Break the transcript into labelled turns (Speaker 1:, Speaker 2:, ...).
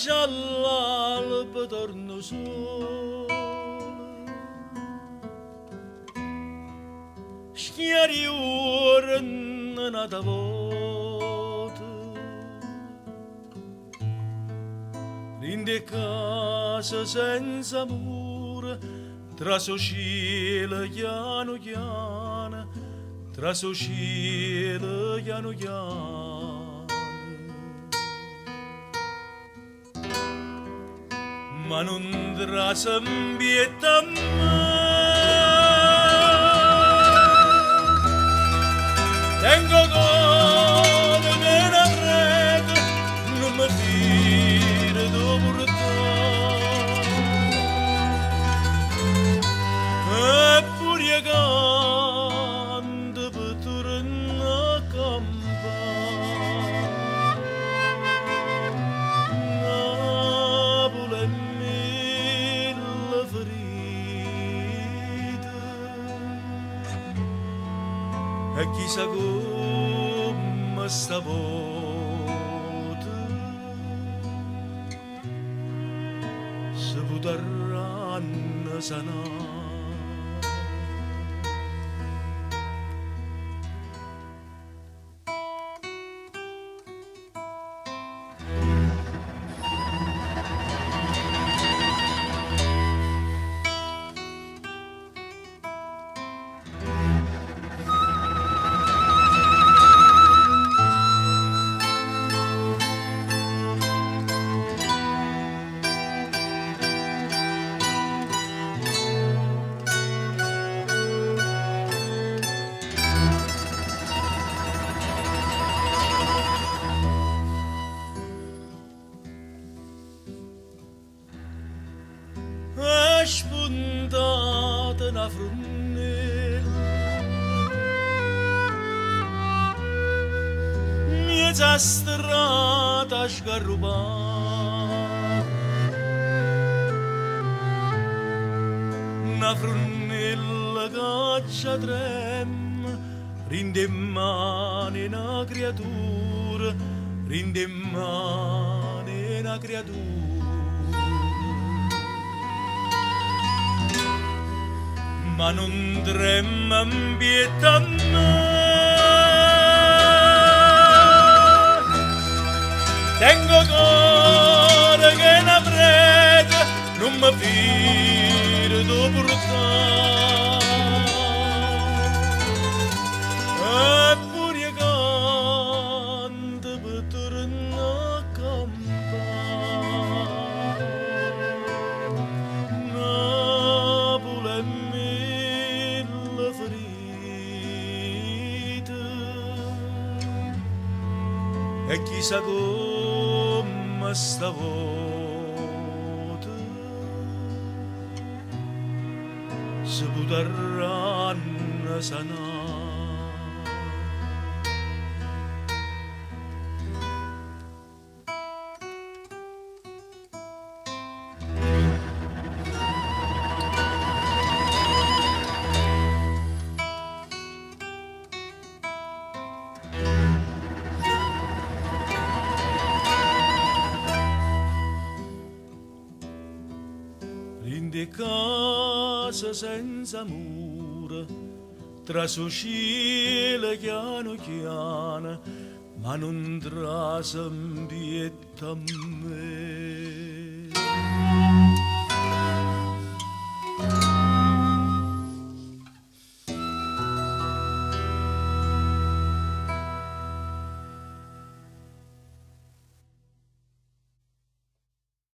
Speaker 1: all'alba torno solo, schiari ora nata volta, rinde casa senza mura, tra cielo piano piano, tra cielo piano piano. Ma non trasambietta mai. Tengo come me la prego, non mi fire dopo e pure canto per tornare a campare. Napoli e mille ferite e chissà come stavolta si potranno sanare. Spuntata una fronnella, mezza strada sgarrupata, una fronnella caccia trema, rinde in mano una creatura, rinde in mano una creatura. Ma non trema ambietta mai. Tengo cuore che ne prega, non mi fido dopo e pure canto per tornare a campare. Napoli e mille ferite e chissà come stavolta si potranno sanare. Rinde casa senza mura, tra cielo piano piano, ma non trasambietta a me.